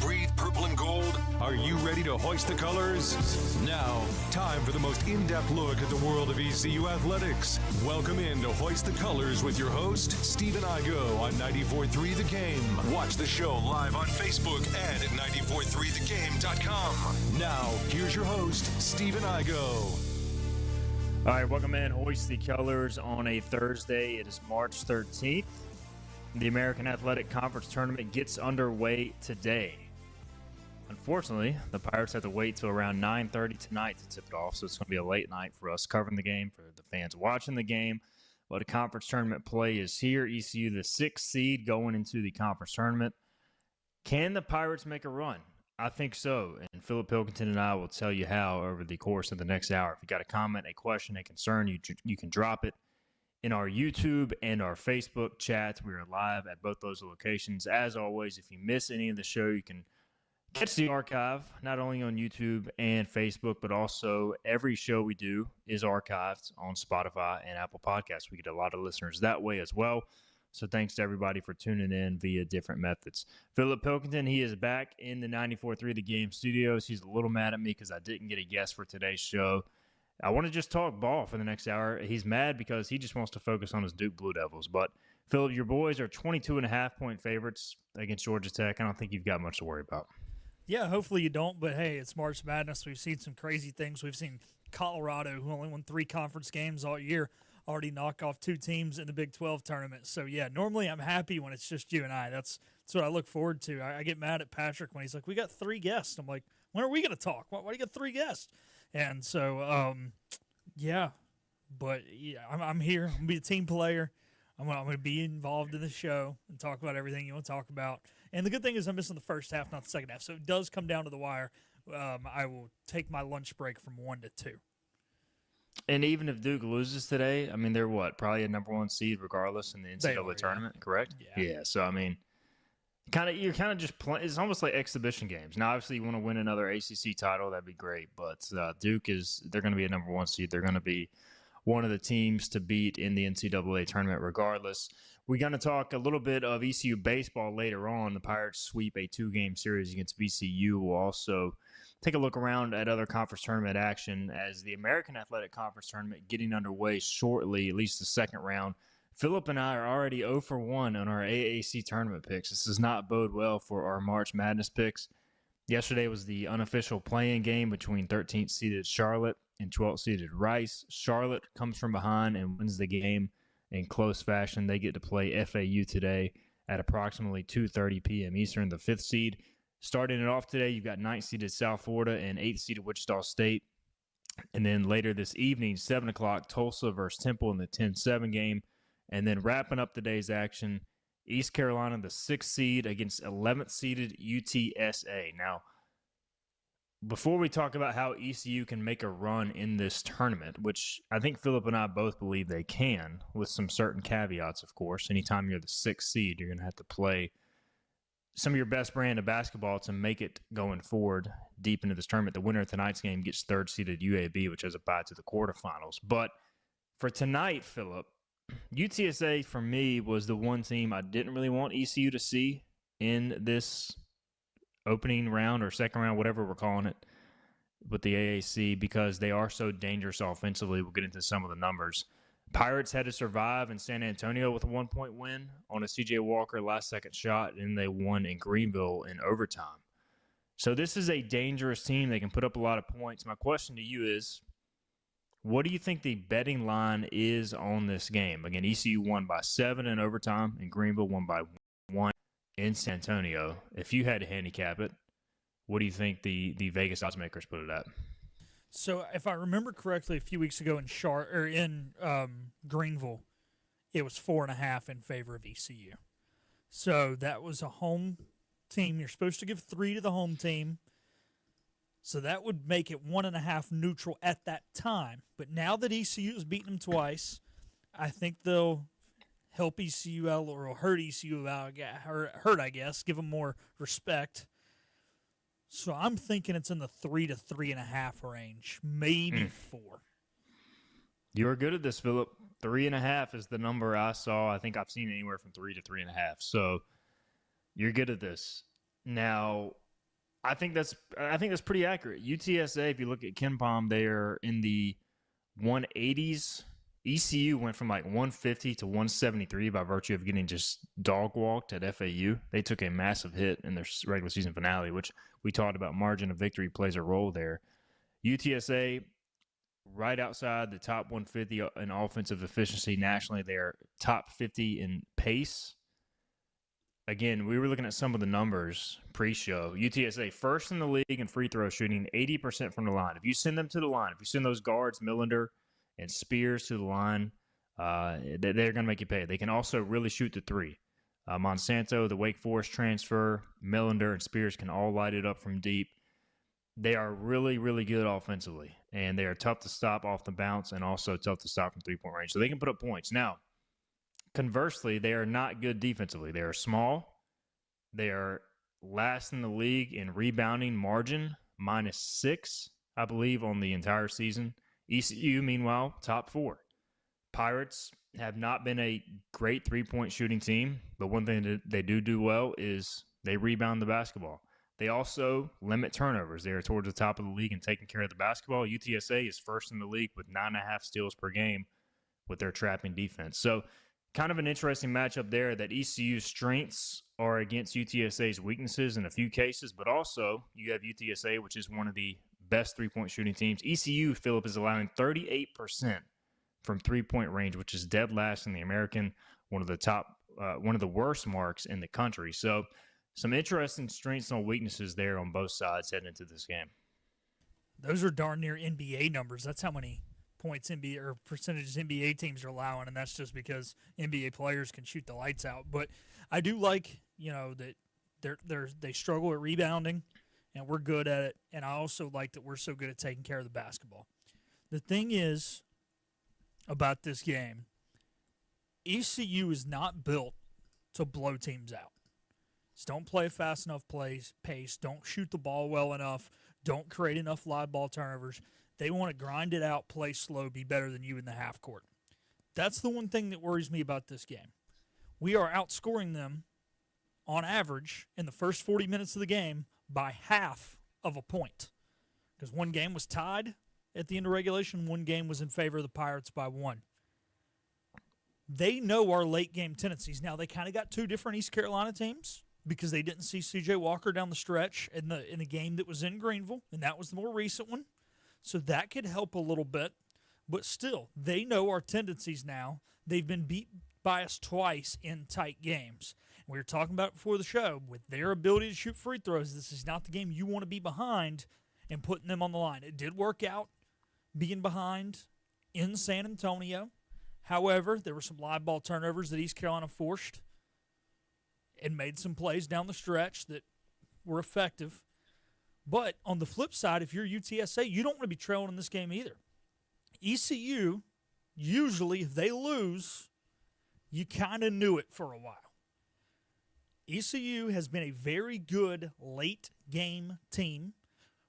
breathe purple and gold? Are you ready to hoist the colors? Now, time for the most in-depth look at the world of ECU athletics. Welcome in to Hoist the Colors with your host, Stephen Igo on 94.3 The Game. Watch the show live on Facebook and at 943thegame.com. Now, here's your host, Stephen Igo. All right, welcome in. Hoist the Colors on a Thursday. It is March 13th. The American Athletic Conference Tournament gets underway today. Unfortunately, the Pirates have to wait till around 9:30 tonight to tip it off, so it's going to be a late night for us covering the game, for the fans watching the game. But the conference tournament play is here. ECU, the 6th seed, going into the conference tournament. Can the Pirates make a run? I think so, and Philip Pilkington and I will tell you how over the course of the next hour. If you got a comment, a question, a concern, you can drop it in our YouTube and our Facebook chats. We are live at both those locations. As always, if you miss any of the show, you can catch the archive, not only on YouTube and Facebook, but also every show we do is archived on Spotify and Apple Podcasts. We get a lot of listeners that way as well. So thanks to everybody for tuning in via different methods. Philip Pilkington, he is back in the 94.3 The Game studios. He's a little mad at me because I didn't get a guest for today's show. I want to just talk ball for the next hour. He's mad because he just wants to focus on his Duke Blue Devils. But, Philip, your boys are 22.5-point favorites against Georgia Tech. I don't think you've got much to worry about. Yeah, hopefully you don't. But, hey, it's March Madness. We've seen some crazy things. We've seen Colorado, who only won 3 conference games all year, already knock off 2 teams in the Big 12 tournament. So, yeah, normally I'm happy when it's just you and I. That's what I look forward to. I get mad at Patrick when he's like, we got 3 guests. I'm like, when are we going to talk? Why do you got 3 guests? And so, yeah, but yeah, I'm here. I'm going to be a team player. I'm going to be involved in the show and talk about everything you want to talk about. And the good thing is I'm missing the first half, not the second half. So it does come down to the wire. I will take my lunch break from 1 to 2. And even if Duke loses today, I mean, they're what? Probably a number 1 seed regardless in the NCAA tournament, correct? Yeah. So, I mean, you're kind of just playing. It's almost like exhibition games. Now, obviously, you want to win another ACC title. That'd be great. But Duke they're going to be a number 1 seed. They're going to be one of the teams to beat in the NCAA tournament regardless. We're going to talk a little bit of ECU baseball later on. The Pirates sweep a 2-game series against VCU. We'll also take a look around at other conference tournament action as the American Athletic Conference Tournament getting underway shortly, at least the second round. Philip and I are already 0 for 1 on our AAC tournament picks. This does not bode well for our March Madness picks. Yesterday was the unofficial play-in game between 13th-seeded Charlotte and 12th-seeded Rice. Charlotte comes from behind and wins the game in close fashion. They get to play FAU today at approximately 2:30 p.m. Eastern, the 5th seed. Starting it off today, you've got 9th-seeded South Florida and 8th-seeded Wichita State. And then later this evening, 7 o'clock, Tulsa versus Temple in the 10-7 game. And then wrapping up the day's action, East Carolina, the 6th seed against 11th-seeded UTSA. Now, before we talk about how ECU can make a run in this tournament, which I think Philip and I both believe they can, with some certain caveats, of course. Anytime you're the 6th seed, you're going to have to play some of your best brand of basketball to make it going forward deep into this tournament. The winner of tonight's game gets 3rd-seeded UAB, which has a bye to the quarterfinals. But for tonight, Philip, UTSA, for me, was the one team I didn't really want ECU to see in this opening round or second round, whatever we're calling it, with the AAC because they are so dangerous offensively. We'll get into some of the numbers. Pirates had to survive in San Antonio with a 1-point win on a C.J. Walker last-second shot, and they won in Greenville in overtime. So this is a dangerous team. They can put up a lot of points. My question to you is, what do you think the betting line is on this game? Again, ECU won by 7 in overtime, and Greenville won by 1 in San Antonio. If you had to handicap it, what do you think the Vegas odds makers put it at? So if I remember correctly, a few weeks ago in Greenville, it was 4.5 in favor of ECU. So that was a home team. You're supposed to give 3 to the home team. So that would make it 1.5 neutral at that time. But now that ECU has beaten them twice, I think they'll help ECU out or hurt ECU out, hurt, I guess, give them more respect. So I'm thinking it's in the 3 to 3.5 range, maybe 4. You're good at this, Philip. 3.5 is the number I saw. I think I've seen anywhere from 3 to 3.5. So you're good at this. Now, I think that's pretty accurate. UTSA, if you look at KenPom, they are in the 180s. ECU went from like 150 to 173 by virtue of getting just dog walked at FAU. They took a massive hit in their regular season finale, which we talked about. Margin of victory plays a role there. UTSA, right outside the top 150 in offensive efficiency nationally. They're top 50 in pace. Again, we were looking at some of the numbers pre-show. UTSA first in the league in free throw shooting, 80% from the line. If you send them to the line, if you send those guards, Millender and Spears, to the line, they're going to make you pay. They can also really shoot the three. Monsanto, the Wake Forest transfer, Millender and Spears can all light it up from deep. They are really, really good offensively, and they are tough to stop off the bounce and also tough to stop from three-point range. So they can put up points. Now, conversely, they are not good defensively. They are small. They are last in the league in rebounding margin, -6, I believe, on the entire season. ECU, meanwhile, top 4. Pirates have not been a great three-point shooting team, but one thing that they do well is they rebound the basketball. They also limit turnovers. They are towards the top of the league in taking care of the basketball. UTSA is first in the league with 9.5 steals per game with their trapping defense. So kind of an interesting matchup there, that ECU's strengths are against UTSA's weaknesses in a few cases, but also you have UTSA, which is one of the best three-point shooting teams. ECU, Philip, is allowing 38% from three-point range, which is dead last in the American, one of the worst marks in the country. So some interesting strengths and weaknesses there on both sides heading into this game. Those are darn near NBA numbers. That's how many points NBA or percentages NBA teams are allowing, and that's just because NBA players can shoot the lights out. But I do like, that they struggle at rebounding, and we're good at it. And I also like that we're so good at taking care of the basketball. The thing is about this game, ECU is not built to blow teams out. Just don't play fast enough pace. Don't shoot the ball well enough. Don't create enough live ball turnovers. They want to grind it out, play slow, be better than you in the half court. That's the one thing that worries me about this game. We are outscoring them on average in the first 40 minutes of the game by half of a point. Because one game was tied at the end of regulation, one game was in favor of the Pirates by 1. They know our late game tendencies. Now, they kind of got two different East Carolina teams, because they didn't see C.J. Walker down the stretch in the game that was in Greenville, and that was the more recent one. So that could help a little bit. But still, they know our tendencies now. They've been beat by us twice in tight games. We were talking about it before the show. With their ability to shoot free throws, this is not the game you want to be behind and putting them on the line. It did work out being behind in San Antonio. However, there were some live ball turnovers that East Carolina forced and made some plays down the stretch that were effective. But on the flip side, if you're UTSA, you don't want to be trailing in this game either. ECU, usually, if they lose, you kind of knew it for a while. ECU has been a very good late-game team.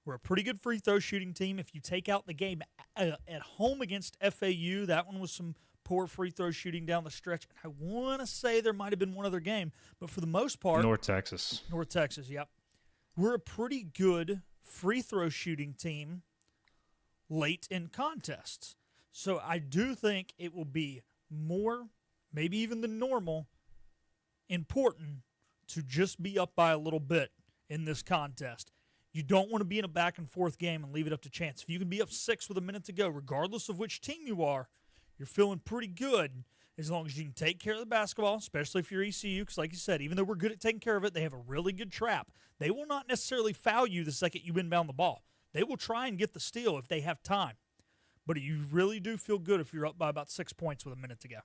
We're a pretty good free throw shooting team. If you take out the game at home against FAU, that one was some poor free throw shooting down the stretch. I want to say there might have been one other game, but for the most part, North Texas, yep. We're a pretty good free throw shooting team late in contests. So I do think it will be more, maybe even than normal, important to just be up by a little bit in this contest. You don't want to be in a back and forth game and leave it up to chance. If you can be up 6 with a minute to go, regardless of which team you are, you're feeling pretty good as long as you can take care of the basketball, especially if you're ECU, because like you said, even though we're good at taking care of it, they have a really good trap. They will not necessarily foul you the second you inbound the ball. They will try and get the steal if they have time. But you really do feel good if you're up by about 6 points with a minute to go.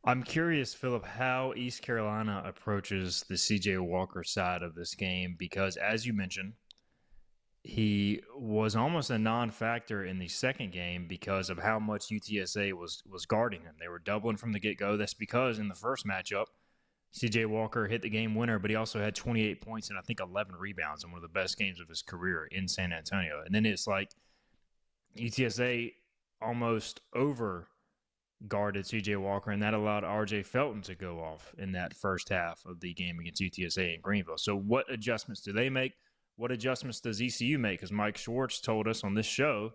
I'm curious, Philip, how East Carolina approaches the C.J. Walker side of this game, because as you mentioned, he was almost a non-factor in the second game because of how much UTSA was guarding him. They were doubling from the get-go. That's because in the first matchup, C.J. Walker hit the game winner, but he also had 28 points and I think 11 rebounds in one of the best games of his career in San Antonio. And then it's like UTSA almost guarded C.J. Walker, and that allowed R.J. Felton to go off in that first half of the game against UTSA in Greenville. So what adjustments do they make? What adjustments does ECU make? Because Mike Schwartz told us on this show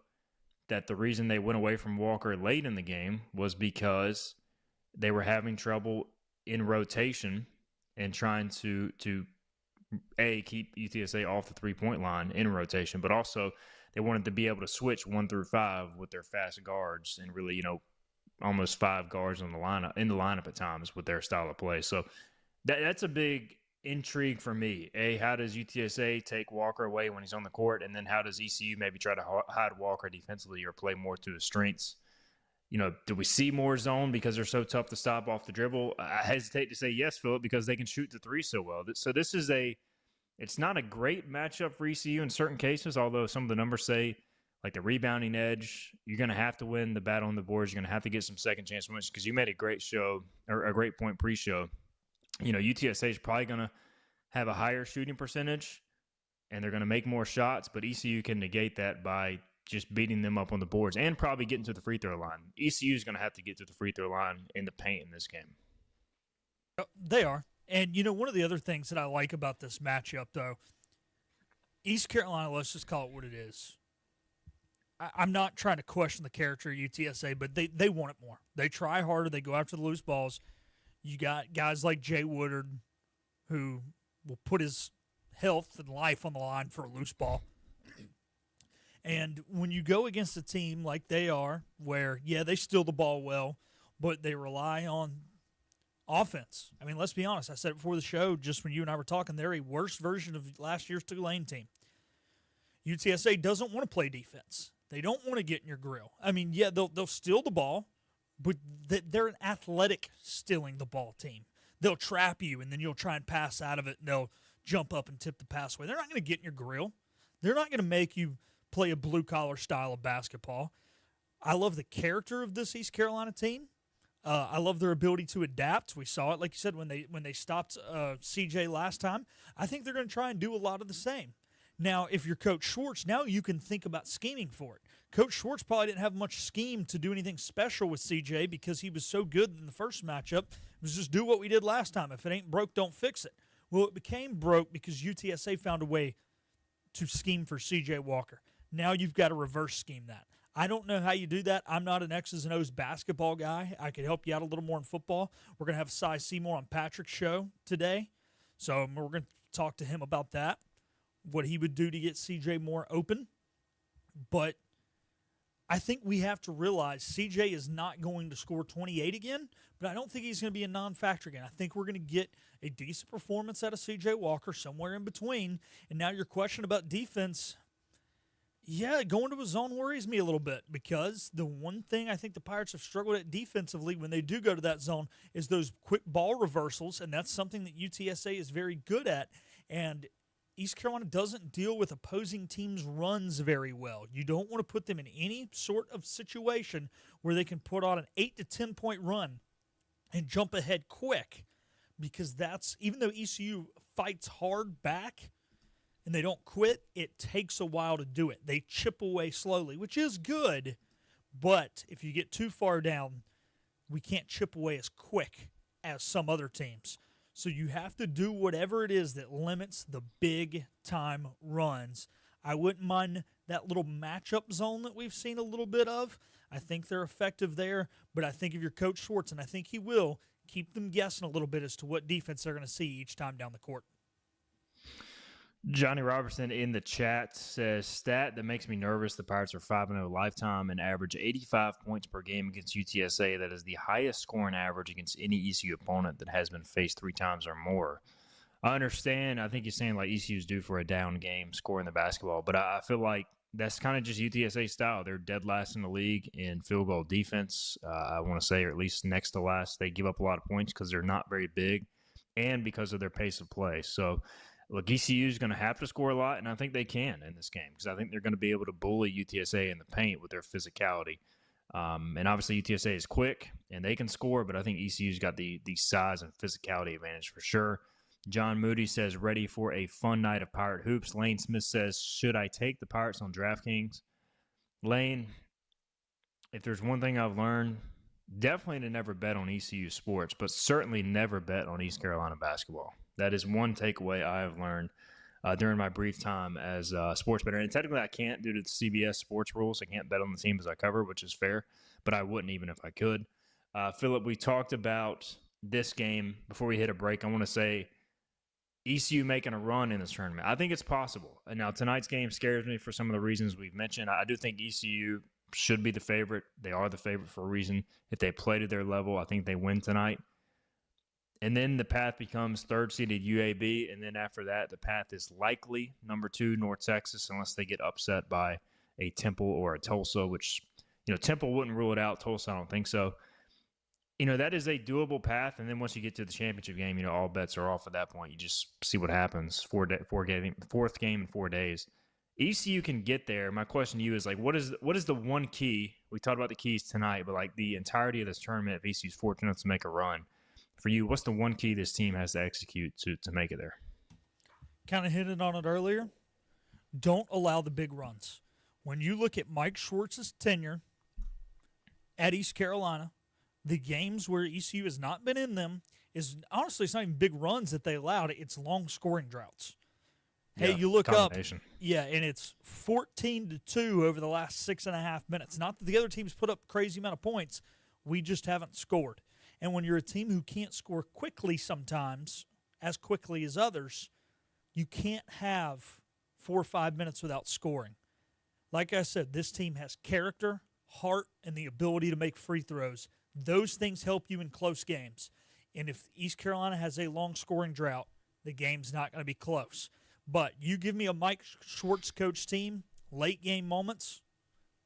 that the reason they went away from Walker late in the game was because they were having trouble in rotation and trying to keep UTSA off the three-point line in rotation, but also they wanted to be able to switch 1 through 5 with their fast guards and really, almost 5 guards in the lineup at times with their style of play. So that's a big intrigue for me. How does UTSA take Walker away when he's on the court, and then how does ECU maybe try to hide Walker defensively or play more to his strengths? Do we see more zone because they're so tough to stop off the dribble? I hesitate to say yes, Philip, because they can shoot the three so well. So this is it's not a great matchup for ECU in certain cases, although some of the numbers say, like the rebounding edge, you're going to have to win the battle on the boards. You're going to have to get some second chance wins because you made a great show or a great point pre-show. UTSA is probably going to have a higher shooting percentage and they're going to make more shots, but ECU can negate that by just beating them up on the boards and probably getting to the free throw line. ECU is going to have to get to the free throw line in the paint in this game. They are. And, one of the other things that I like about this matchup, though, East Carolina, let's just call it what it is. I'm not trying to question the character of UTSA, but they want it more. They try harder. They go after the loose balls. You got guys like Jay Woodard who will put his health and life on the line for a loose ball. And when you go against a team like they are, where, they steal the ball well, but they rely on offense. I mean, let's be honest. I said it before the show, just when you and I were talking, they're a worse version of last year's Tulane team. UTSA doesn't want to play defense. They don't want to get in your grill. I mean, they'll steal the ball, but they're an athletic stealing the ball team. They'll trap you, and then you'll try and pass out of it, and they'll jump up and tip the pass away. They're not going to get in your grill. They're not going to make you play a blue-collar style of basketball. I love the character of this East Carolina team. I love their ability to adapt. We saw it, like you said, when they stopped CJ last time. I think they're going to try and do a lot of the same. Now, if you're Coach Schwartz, now you can think about scheming for it. Coach Schwartz probably didn't have much scheme to do anything special with CJ because he was so good in the first matchup. It was just do what we did last time. If it ain't broke, don't fix it. Well, it became broke because UTSA found a way to scheme for CJ Walker. Now you've got to reverse scheme that. I don't know how you do that. I'm not an X's and O's basketball guy. I could help you out a little more in football. We're going to have Cy Seymour on Patrick's show today, so we're going to talk to him about that, what he would do to get CJ more open. But I think we have to realize CJ is not going to score 28 again, but I don't think he's going to be a non-factor again. I think we're going to get a decent performance out of CJ Walker, somewhere in between. And now your question about defense, going to a zone worries me a little bit because the one thing I think the Pirates have struggled at defensively when they do go to that zone is those quick ball reversals, and that's something that UTSA is very good at. And East Carolina doesn't deal with opposing teams' runs very well. You don't want to put them in any sort of situation where they can put on an 8 to 10 point run and jump ahead quick, because that's, even though ECU fights hard back and they don't quit, it takes a while to do it. They chip away slowly, which is good, but if you get too far down, we can't chip away as quick as some other teams. So you have to do whatever it is that limits the big-time runs. I wouldn't mind that little matchup zone that we've seen a little bit of. I think they're effective there, but I think if you're Coach Schwartz, and I think he will, keep them guessing a little bit as to what defense they're going to see each time down the court. Johnny Robertson in the chat says, stat that makes me nervous, the Pirates are 5-0 lifetime and average 85 points per game against UTSA. That is the highest scoring average against any ECU opponent that has been faced 3 times or more. I understand. I think you're saying like ECU's due for a down game scoring the basketball, but I feel like that's kind of just UTSA style. They're dead last in the league in field goal defense. I want to say, or at least next to last. They give up a lot of points because they're not very big and because of their pace of play. So, look, ECU is going to have to score a lot, and I think they can in this game because I think they're going to be able to bully UTSA in the paint with their physicality. And obviously UTSA is quick, and they can score, but I think ECU's got the size and physicality advantage for sure. John Moody says, ready for a fun night of Pirate Hoops. Lane Smith says, should I take the Pirates on DraftKings? Lane, if there's one thing I've learned definitely to never bet on ECU sports, but certainly never bet on East Carolina basketball. That is one takeaway I have learned during my brief time as a sports bettor. And technically, I can't due to the CBS sports rules. I can't bet on the teams I cover, which is fair, but I wouldn't even if I could. Philip, we talked about this game before we hit a break. I want to say ECU making a run in this tournament. I think it's possible. And now, tonight's game scares me for some of the reasons we've mentioned. I do think ECU should be the favorite. They are the favorite for a reason. If they play to their level, I think they win tonight. And then the path becomes third-seeded UAB, and then after that, the path is likely number 2, North Texas, unless they get upset by a Temple or a Tulsa, which, Temple wouldn't rule it out. Tulsa, I don't think so. That is a doable path, and then once you get to the championship game, all bets are off at that point. You just see what happens. Fourth game in 4 days. ECU can get there. My question to you is, what is the one key? We talked about the keys tonight, but the entirety of this tournament, if ECU's fortunate to make a run, for you, what's the one key this team has to execute to make it there? Kind of hit it on it earlier. Don't allow the big runs. When you look at Mike Schwartz's tenure at East Carolina, the games where ECU has not been in them is honestly, it's not even big runs that they allowed. It's long scoring droughts. Hey, you look up, and it's 14-2 over the last 6.5 minutes. Not that the other teams put up crazy amount of points. We just haven't scored. And when you're a team who can't score quickly sometimes, as quickly as others, you can't have 4 or 5 minutes without scoring. Like I said, this team has character, heart, and the ability to make free throws. Those things help you in close games. And if East Carolina has a long scoring drought, the game's not going to be close. But you give me a Mike Schwartz coach team, late game moments,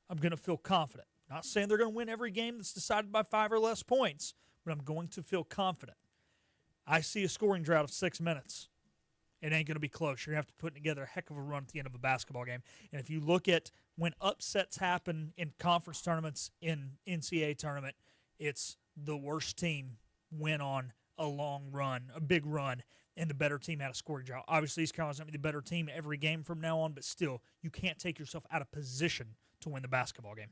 I'm going to feel confident. Not saying they're going to win every game that's decided by 5 or less points, but I'm going to feel confident. I see a scoring drought of 6 minutes. It ain't going to be close. You're going to have to put together a heck of a run at the end of a basketball game. And if you look at when upsets happen in conference tournaments, in NCAA tournament, it's the worst team went on a long run, a big run, and the better team had a scoring drought. Obviously, East Carolina's going to be the better team every game from now on, but still, you can't take yourself out of position to win the basketball game.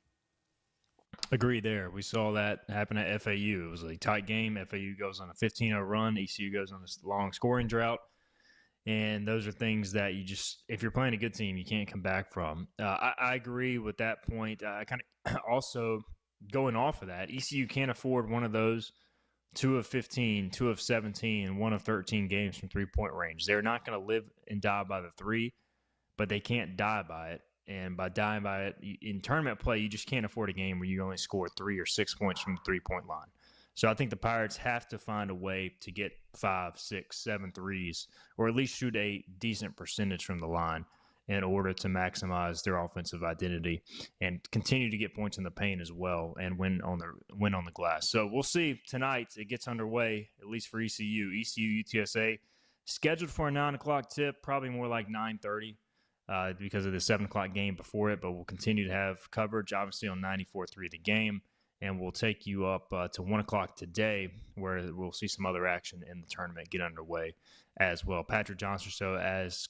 Agree there. We saw that happen at FAU. It was a tight game. FAU goes on a 15-0 run. ECU goes on this long scoring drought. And those are things that you just, if you're playing a good team, you can't come back from. I agree with that point. I kind of also, going off of that, ECU can't afford one of those 2 of 15, 2 of 17, and 1 of 13 games from three-point range. They're not going to live and die by the three, but they can't die by it. And by dying by it, in tournament play, you just can't afford a game where you only score 3 or 6 points from the three-point line. So I think the Pirates have to find a way to get 5, 6, 7 threes, or at least shoot a decent percentage from the line in order to maximize their offensive identity and continue to get points in the paint as well and win on the glass. So we'll see tonight. It gets underway, at least for ECU. ECU UTSA scheduled for a 9 o'clock tip, probably more like 9:30. Because of the 7 o'clock game before it, but we'll continue to have coverage, obviously, on 94.3 The Game, and we'll take you up to 1 o'clock today, where we'll see some other action in the tournament get underway as well. Patrick Johnson, so as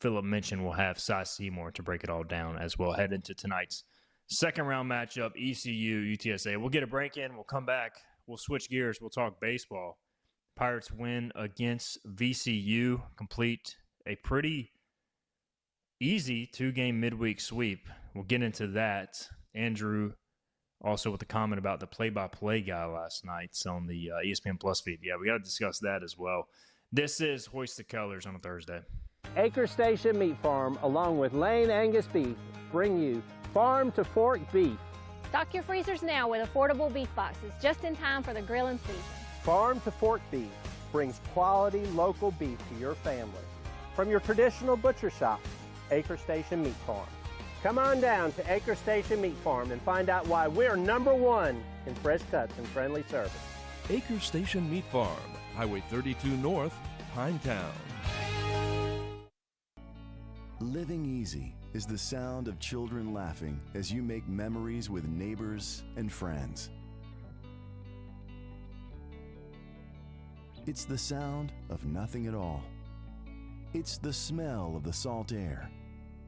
Philip mentioned, we'll have Cy Seymour to break it all down as well. Head into tonight's second-round matchup, ECU, UTSA. We'll get a break in. We'll come back. We'll switch gears. We'll talk baseball. Pirates win against VCU, complete a pretty easy 2-game midweek sweep. We'll get into that. Andrew also with a comment about the play-by-play guy last night on the ESPN Plus feed. Yeah, we got to discuss that as well. This is Hoist the Colors on a Thursday. Acre Station Meat Farm, along with Lane Angus Beef, bring you Farm to Fork Beef. Stock your freezers now with affordable beef boxes, just in time for the grilling season. Farm to Fork Beef brings quality local beef to your family. From your traditional butcher shop, Acre Station Meat Farm. Come on down to Acre Station Meat Farm and find out why we're #1 in fresh cuts and friendly service. Acre Station Meat Farm, Highway 32 North, Pinetown. Living easy is the sound of children laughing as you make memories with neighbors and friends. It's the sound of nothing at all. It's the smell of the salt air.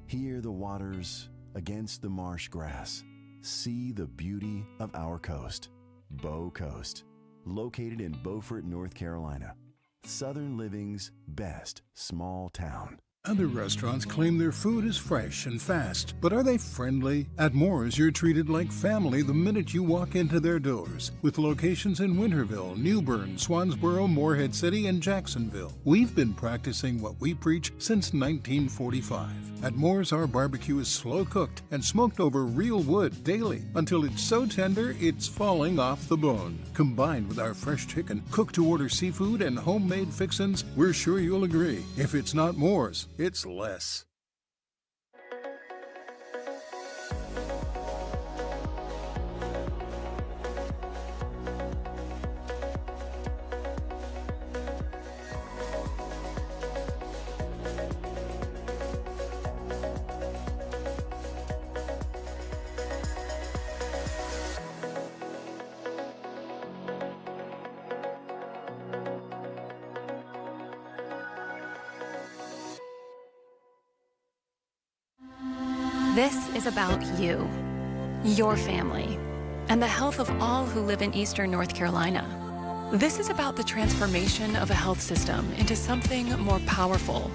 Hear the waters against the marsh grass. See the beauty of our coast. Bow Coast, located in Beaufort, North Carolina. Southern Living's best small town. Other restaurants claim their food is fresh and fast, but are they friendly? At Moore's, you're treated like family the minute you walk into their doors. With locations in Winterville, New Bern, Swansboro, Morehead City, and Jacksonville. We've been practicing what we preach since 1945. At Moore's, our barbecue is slow cooked and smoked over real wood daily until it's so tender it's falling off the bone. Combined with our fresh chicken, cooked to order seafood, and homemade fixins, we're sure you'll agree. If it's not Moore's, it's less. This is about you, your family, and the health of all who live in Eastern North Carolina. This is about the transformation of a health system into something more powerful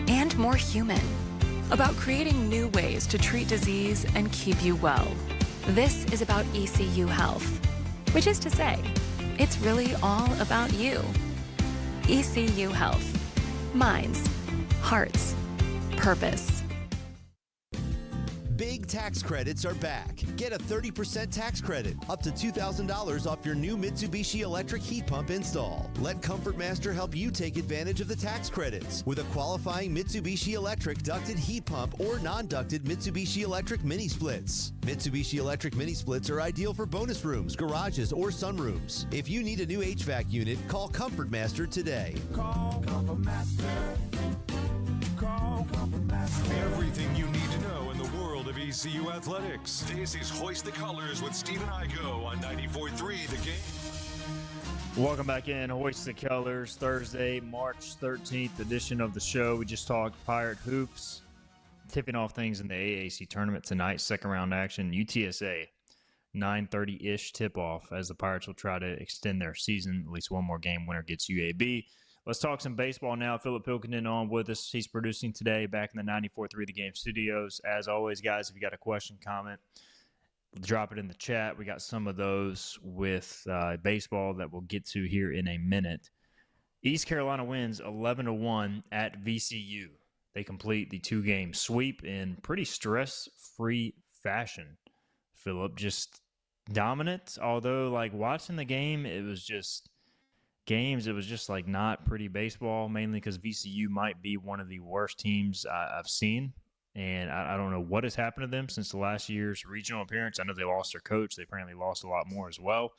and more human, about creating new ways to treat disease and keep you well. This is about ECU Health, which is to say, it's really all about you. ECU Health. Minds, hearts, purpose. Big tax credits are back. Get a 30% tax credit, up to $2,000 off your new Mitsubishi electric heat pump install. Let Comfort Master help you take advantage of the tax credits with a qualifying Mitsubishi electric ducted heat pump or non-ducted Mitsubishi electric mini splits. Mitsubishi electric mini splits are ideal for bonus rooms, garages, or sunrooms. If you need a new HVAC unit, call Comfort Master today. Call Comfort Master. Call Comfort Master. Everything you need to know in the world of ECU athletics. This is Hoist the Colors with Steve and Igo on 94.3 The Game. Welcome back in. Hoist the Colors, Thursday, March 13th edition of the show. We just talked Pirate Hoops, tipping off things in the AAC tournament tonight, second round action. UTSA, 9:30-ish tip-off as the Pirates will try to extend their season. At least one more game. Winner gets UAB. Let's talk some baseball now. Philip Pilkington on with us. He's producing today back in the 94.3 The Game studios. As always, guys, if you got a question, comment, drop it in the chat. We got some of those with baseball that we'll get to here in a minute. East Carolina wins 11-1 at VCU. They complete the two-game sweep in pretty stress-free fashion. Philip, just dominant, although like watching the game, it was just like not pretty baseball, mainly because VCU might be one of the worst teams I've seen. And I don't know what has happened to them since the last year's regional appearance. I know they lost their coach. They apparently lost a lot more as well.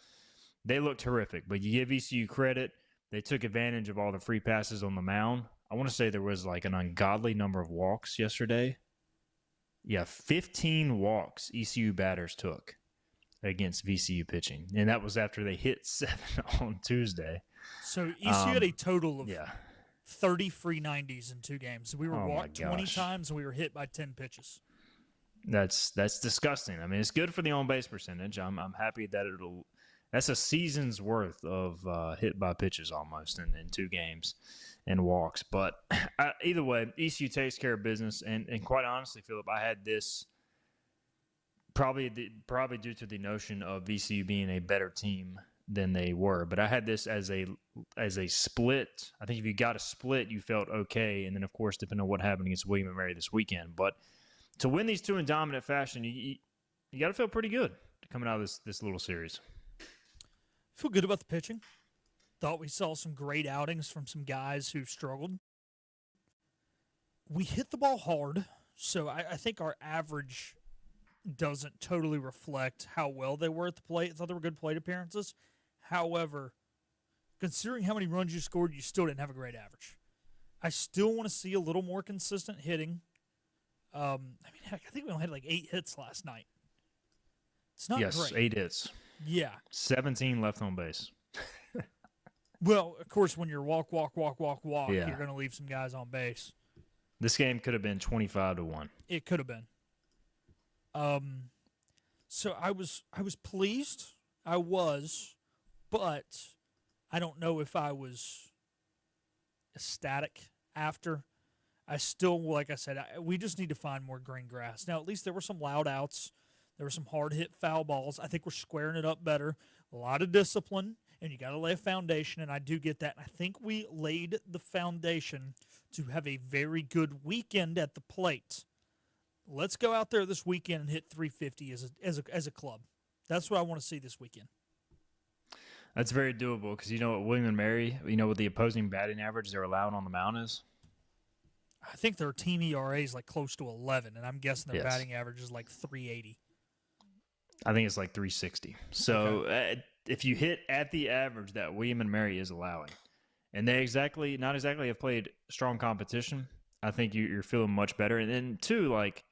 They look terrific, but you give VCU credit. They took advantage of all the free passes on the mound. I want to say there was like an ungodly number of walks yesterday. Yeah, 15 walks ECU batters took against VCU pitching. And that was after they hit 7 on Tuesday. So ECU had a total of 30 free 90s in 2 games. We were walked 20 times and we were hit by 10 pitches. That's disgusting. I mean, it's good for the on-base percentage. I'm happy that that's a season's worth of hit by pitches almost in 2 games and walks. But either way, ECU takes care of business. And quite honestly, Philip, I had this probably due to the notion of VCU being a better team than they were. But I had this as a split. I think if you got a split, you felt okay. And then, of course, depending on what happened against William & Mary this weekend. But to win these 2 in dominant fashion, you got to feel pretty good coming out of this little series. Feel good about the pitching. Thought we saw some great outings from some guys who struggled. We hit the ball hard, so I think our average doesn't totally reflect how well they were at the plate. I thought they were good plate appearances. However, considering how many runs you scored, you still didn't have a great average. I still want to see a little more consistent hitting. I think we only had like 8 hits last night. It's not great. Yes, 8 hits. Yeah. 17 left on base. Well, of course, when you're walk, you're going to leave some guys on base. This game could have been 25-1. It could have been. So I was pleased I was, but I don't know if I was ecstatic after. I still, like I said, we just need to find more green grass. Now, at least there were some loud outs. There were some hard-hit foul balls. I think we're squaring it up better. A lot of discipline, and you got to lay a foundation, and I do get that. And I think we laid the foundation to have a very good weekend at the plate. Let's go out there this weekend and hit 350 as a club. That's what I want to see this weekend. That's very doable because you know what William and Mary, what the opposing batting average they're allowed on the mound is? I think their team ERA is like close to 11, and I'm guessing their Yes. batting average is like 380. I think it's like 360. So if you hit at the average that William and Mary is allowing, and they not exactly have played strong competition, I think you're feeling much better. And then, too, like,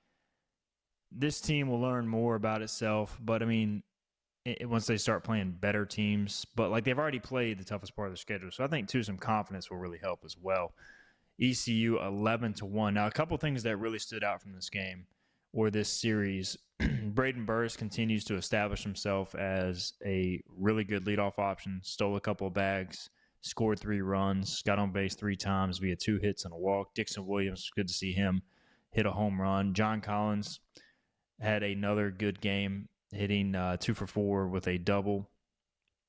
this team will learn more about itself. But, I mean, once they start playing better teams. But, like, they've already played the toughest part of the schedule. So I think, too, some confidence will really help as well. ECU 11-1. Now, a couple things that really stood out from this game or this series. Braden Burris continues to establish himself as a really good leadoff option. Stole a couple of bags, scored 3 runs, got on base 3 times via 2 hits and a walk. Dixon Williams, good to see him hit a home run. John Collins had another good game, hitting 2 for 4 with a double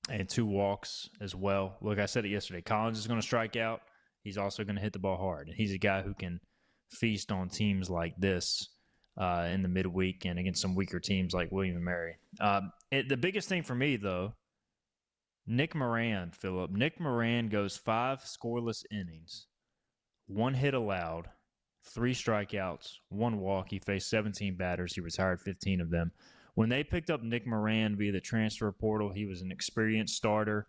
and 2 walks as well. Look, I said it yesterday. Collins is going to strike out. He's also going to hit the ball hard. And he's a guy who can feast on teams like this in the midweek and against some weaker teams like William and Mary. The biggest thing for me, though, Nick Moran, Phillip. Nick Moran goes 5 scoreless innings, 1 hit allowed, 3 strikeouts, 1 walk. He faced 17 batters. He retired 15 of them. When they picked up Nick Moran via the transfer portal, he was an experienced starter,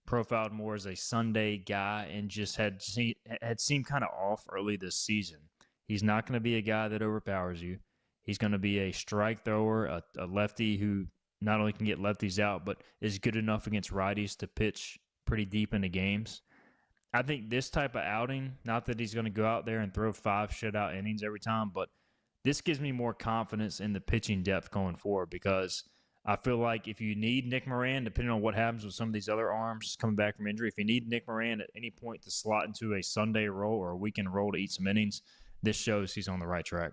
profiled more as a Sunday guy, and just had seemed kind of off early this season. He's not going to be a guy that overpowers you. He's going to be a strike thrower, a lefty who not only can get lefties out, but is good enough against righties to pitch pretty deep into games. I think this type of outing, not that he's going to go out there and throw 5 shutout innings every time, but this gives me more confidence in the pitching depth going forward because I feel like if you need Nick Moran, depending on what happens with some of these other arms coming back from injury, if you need Nick Moran at any point to slot into a Sunday role or a weekend role to eat some innings, this shows he's on the right track.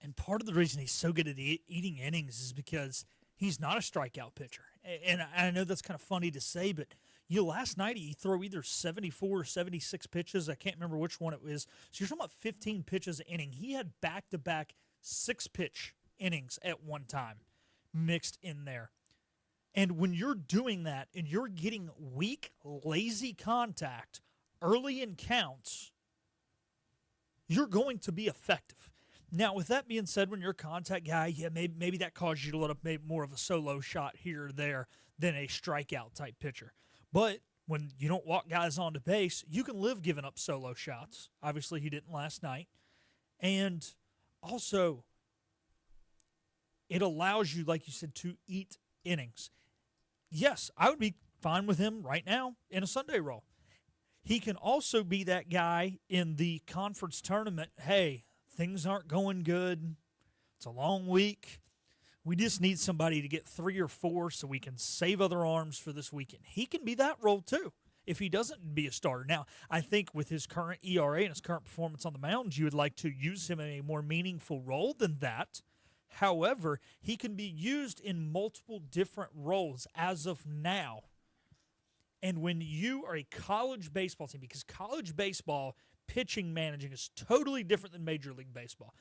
And part of the reason he's so good at eating innings is because he's not a strikeout pitcher. And I know that's kind of funny to say, but last night he threw either 74 or 76 pitches. I can't remember which one it was. So you're talking about 15 pitches an inning. He had back-to-back 6-pitch innings at one time mixed in there. And when you're doing that and you're getting weak, lazy contact early in counts, you're going to be effective. Now, with that being said, when you're a contact guy, maybe that causes you to let up maybe more of a solo shot here or there than a strikeout type pitcher. But when you don't walk guys onto base, you can live giving up solo shots. Obviously, he didn't last night. And also, it allows you, like you said, to eat innings. Yes, I would be fine with him right now in a Sunday role. He can also be that guy in the conference tournament. Hey, things aren't going good. It's a long week. We just need somebody to get 3 or 4 so we can save other arms for this weekend. He can be that role too if he doesn't be a starter. Now, I think with his current ERA and his current performance on the mound, you would like to use him in a more meaningful role than that. However, he can be used in multiple different roles as of now. And when you are a college baseball team, because college baseball pitching managing is totally different than Major League Baseball.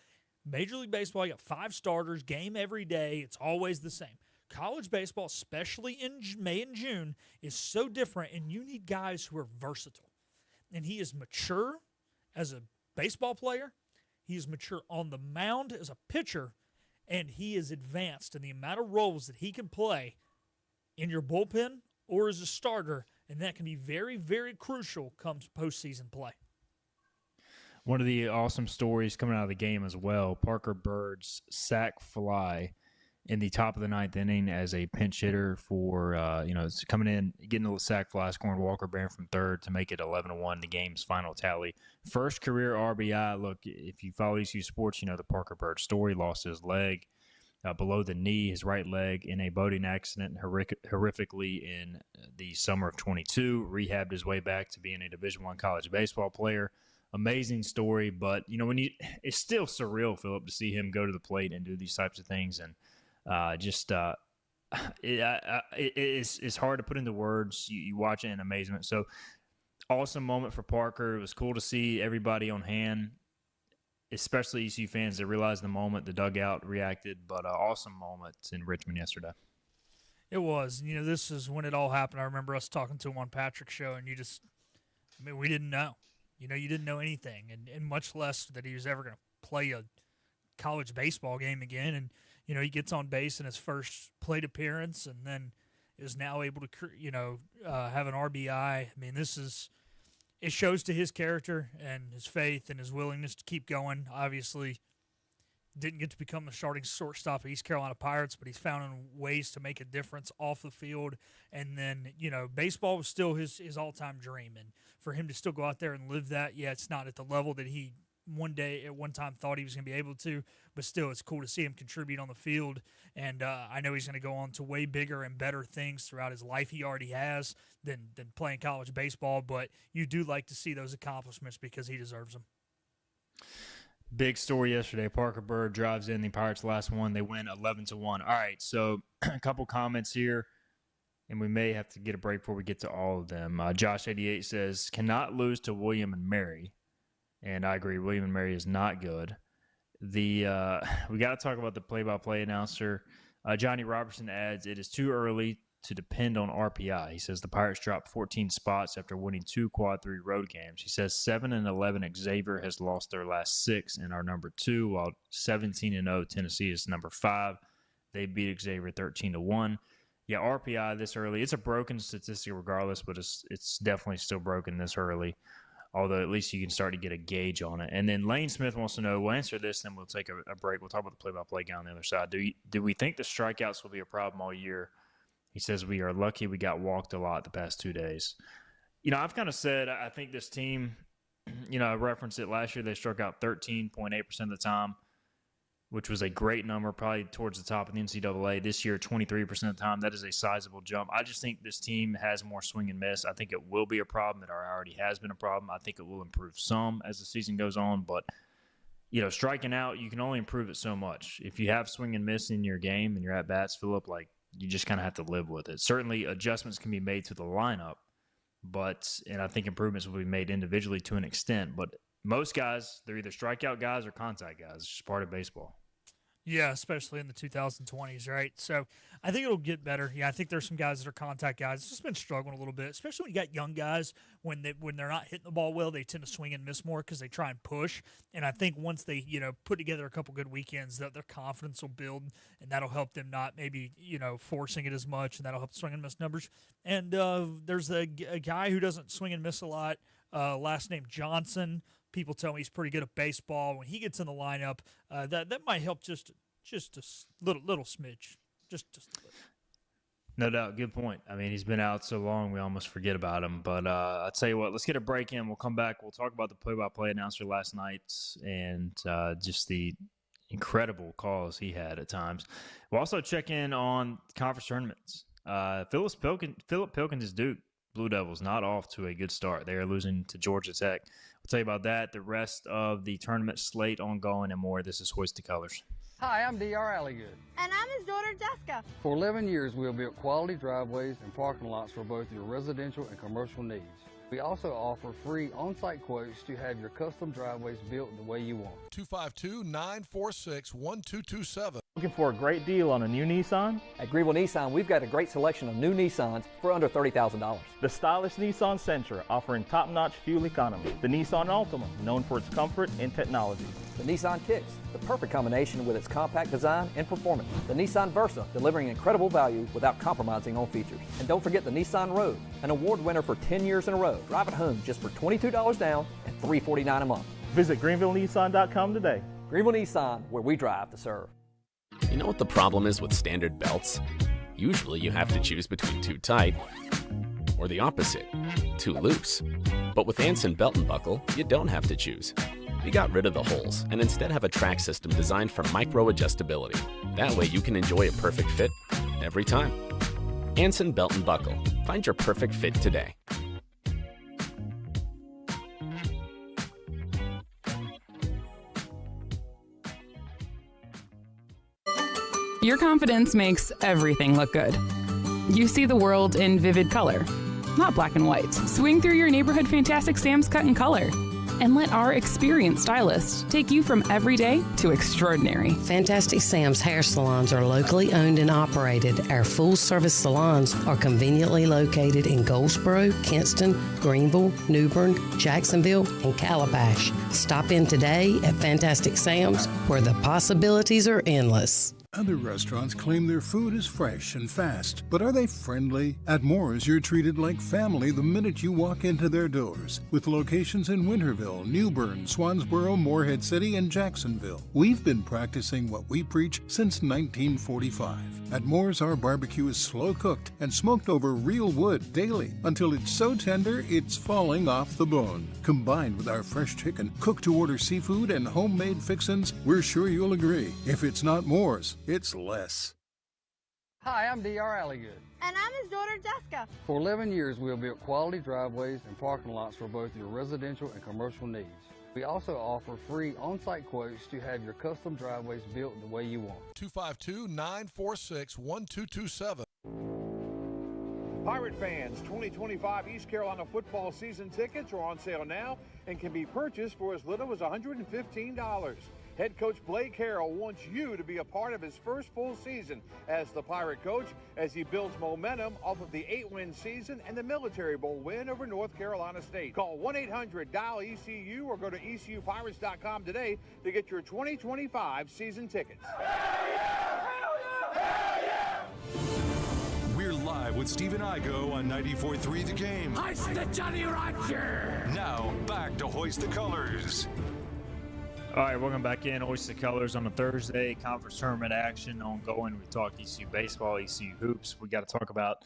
Major League Baseball, you got 5 starters, game every day. It's always the same. College baseball, especially in May and June, is so different, and you need guys who are versatile. And he is mature as a baseball player. He is mature on the mound as a pitcher, and he is advanced in the amount of roles that he can play in your bullpen or as a starter, and that can be very, very crucial comes postseason play. One of the awesome stories coming out of the game as well, Parker Bird's sac fly in the top of the 9th inning as a pinch hitter for, coming in, getting a sac fly, scoring Walker Barron from third to make it 11-1, the game's final tally. First career RBI. Look, if you follow ECU sports, you know the Parker Bird story, lost his leg below the knee, his right leg, in a boating accident horrifically in the summer of 22. Rehabbed his way back to being a Division I college baseball player. Amazing story, but it's still surreal, Philip, to see him go to the plate and do these types of things, and it's hard to put into words. You watch it in amazement. So awesome moment for Parker. It was cool to see everybody on hand, especially ECU fans that realized the moment. The dugout reacted, but awesome moment in Richmond yesterday. It was. This is when it all happened. I remember us talking to him on Patrick's show, and we didn't know. You didn't know anything, and much less that he was ever going to play a college baseball game again. And, he gets on base in his first plate appearance and then is now able to, have an RBI. I mean, it shows to his character and his faith and his willingness to keep going. Obviously, didn't get to become the starting shortstop of East Carolina Pirates, but he's found ways to make a difference off the field. And then, baseball was still his all-time dream. And for him to still go out there and live that, it's not at the level that he at one time thought he was going to be able to, but still it's cool to see him contribute on the field. And I know he's going to go on to way bigger and better things throughout his life. He already has than playing college baseball, but you do like to see those accomplishments because he deserves them. Big story yesterday. Parker Bird drives in the Pirates' last one. They win 11-1. All right, so a couple comments here, and we may have to get a break before we get to all of them. Josh88 says, cannot lose to William and Mary. And I agree, William and Mary is not good. We got to talk about the play-by-play announcer. Johnny Robertson adds, it is too early to depend on RPI. He says the Pirates dropped 14 spots after winning 2 quad 3 road games. He says 7-11 Xavier has lost their last 6 and are number 2, while 17-0 Tennessee is number 5. They beat Xavier 13-1. Yeah, RPI this early. It's a broken statistic regardless, but it's definitely still broken this early. Although at least you can start to get a gauge on it. And then Lane Smith wants to know, we'll answer this, then we'll take a break. We'll talk about the play-by-play guy on the other side. Do we think the strikeouts will be a problem all year? He says we are lucky we got walked a lot the past 2 days. I've kind of said I think this team, I referenced it last year. They struck out 13.8% of the time, which was a great number, probably towards the top of the NCAA. This year, 23% of the time. That is a sizable jump. I just think this team has more swing and miss. I think it will be a problem. It already has been a problem. I think it will improve some as the season goes on. But, striking out, you can only improve it so much. If you have swing and miss in your game and your at-bats, Philip, you just kind of have to live with it. Certainly, adjustments can be made to the lineup, and I think improvements will be made individually to an extent. But most guys, they're either strikeout guys or contact guys. It's just part of baseball. Yeah, especially in the 2020s, right? So I think it'll get better. Yeah, I think there's some guys that are contact guys. It's just been struggling a little bit, especially when you got young guys. When they're not hitting the ball well, they tend to swing and miss more because they try and push. And I think once they put together a couple good weekends, that their confidence will build, and that'll help them not maybe forcing it as much, and that'll help swing and miss numbers. And there's a guy who doesn't swing and miss a lot. Last name Johnson. People tell me he's pretty good at baseball. When he gets in the lineup, that might help just a little smidge. Just a little. No doubt. Good point. I mean, he's been out so long, we almost forget about him. But I'll tell you what, let's get a break in. We'll come back. We'll talk about the play-by-play announcer last night and just the incredible calls he had at times. We'll also check in on conference tournaments. Philip Pilkins' Duke Blue Devils not off to a good start. They are losing to Georgia Tech. We'll tell you about that, the rest of the tournament slate ongoing, and more. This is Hoist the Colors. Hi, I'm D.R. Alligood. And I'm his daughter, Jessica. For 11 years, we have built quality driveways and parking lots for both your residential and commercial needs. We also offer free on-site quotes to have your custom driveways built the way you want. 252-946-1227. Looking for a great deal on a new Nissan? At Greenville Nissan, we've got a great selection of new Nissans for under $30,000. The stylish Nissan Sentra, offering top-notch fuel economy. The Nissan Altima, known for its comfort and technology. The Nissan Kicks, the perfect combination with its compact design and performance. The Nissan Versa, delivering incredible value without compromising on features. And don't forget the Nissan Rogue, an award winner for 10 years in a row. Drive it home just for $22 down and $349 a month. Visit GreenvilleNissan.com today. Greenville Nissan, where we drive to serve. You know what the problem is with standard belts? Usually you have to choose between too tight or the opposite, too loose. But with Anson Belt and Buckle, you don't have to choose. We got rid of the holes and instead have a track system designed for micro-adjustability. That way you can enjoy a perfect fit every time. Anson Belt and Buckle. Find your perfect fit today. Your confidence makes everything look good. You see the world in vivid color, not black and white. Swing through your neighborhood Fantastic Sam's Cut in Color and let our experienced stylists take you from everyday to extraordinary. Fantastic Sam's hair salons are locally owned and operated. Our full-service salons are conveniently located in Goldsboro, Kinston, Greenville, New Bern, Jacksonville, and Calabash. Stop in today at Fantastic Sam's, where the possibilities are endless. Other restaurants claim their food is fresh and fast, but are they friendly? At Moore's, you're treated like family the minute you walk into their doors, with locations in Winterville, New Bern, Swansboro, Morehead City, and Jacksonville. We've been practicing what we preach since 1945. At Moore's, our barbecue is slow-cooked and smoked over real wood daily until it's so tender it's falling off the bone. Combined with our fresh chicken, cooked-to-order seafood, and homemade fixins, we're sure you'll agree. If it's not Moore's, it's less. Hi, I'm D.R. Alligood. And I'm his daughter, Jessica. For 11 years, we have built quality driveways and parking lots for both your residential and commercial needs. We also offer free on-site quotes to have your custom driveways built the way you want. 252-946-1227. Pirate fans, 2025 East Carolina football season tickets are on sale now and can be purchased for as little as $115. Head coach Blake Harrell wants you to be a part of his first full season as the Pirate coach as he builds momentum off of the 8-win season and the Military Bowl win over North Carolina State. Call 1-800-DIAL-ECU or go to ECUPirates.com today to get your 2025 season tickets. We're live with Stephen Igo on 94.3 The Game. Hoist the Johnny Roger! Now, back to Hoist the Colors. All right, welcome back in. Hoist the Colors on a Thursday. Conference tournament action ongoing. We talked ECU baseball, ECU hoops. We got to talk about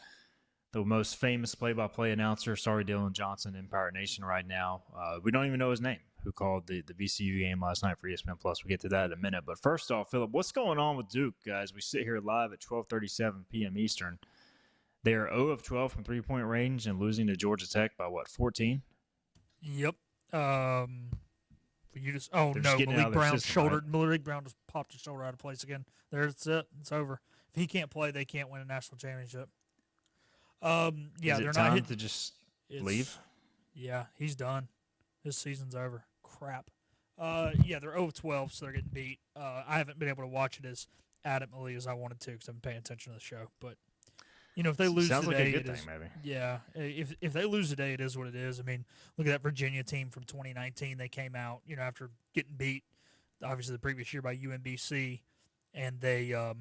the most famous play-by-play announcer, sorry, Dylan Johnson, in Pirate Nation right now. We don't even know his name, who called the VCU game last night for ESPN+. We'll get to that in a minute. But first off, Philip, what's going on with Duke, guys? We sit here live at 12:37 p.m. Eastern. They are 0 of 12 from three-point range and losing to Georgia Tech by, 14? Yep. You just Malik Brown just popped his shoulder out of place again. There's it. It's over. If he can't play, they can't win a national championship. Is it time to just leave? Yeah, he's done. His season's over. Crap. They're 0 of 12, so they're getting beat. I haven't been able to watch it as adamantly as I wanted to because I've been paying attention to the show. But if they lose sounds today, like a good thing, maybe. Yeah, if they lose today, it is what it is. I mean, look at that Virginia team from 2019. They came out, after getting beat, obviously the previous year by UMBC, and I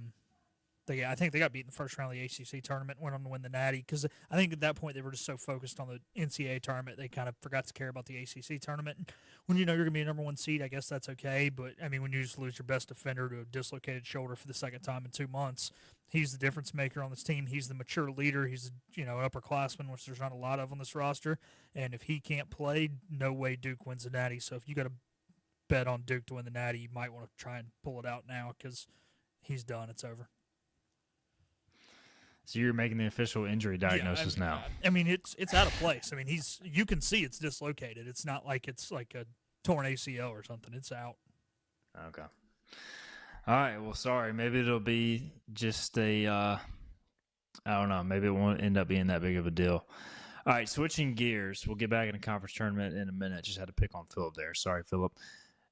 think they got beat in the first round of the ACC tournament, went on to win the Natty, because I think at that point they were just so focused on the NCAA tournament they kind of forgot to care about the ACC tournament. And when you're going to be a number one seed, I guess that's okay. But I mean, when you just lose your best defender to a dislocated shoulder for the second time in 2 months, he's the difference maker on this team. He's the mature leader. He's an upperclassman, which there's not a lot of on this roster. And if he can't play, no way Duke wins the Natty. So if you got to bet on Duke to win the Natty, you might want to try and pull it out now because he's done. It's over. So you're making the official injury diagnosis now. I mean, it's out of place. I mean, you can see it's dislocated. It's not like it's like a torn ACL or something. It's out. Okay. All right. Well, sorry. Maybe it'll be just I don't know. Maybe it won't end up being that big of a deal. All right. Switching gears. We'll get back in the conference tournament in a minute. Just had to pick on Philip there. Sorry, Philip.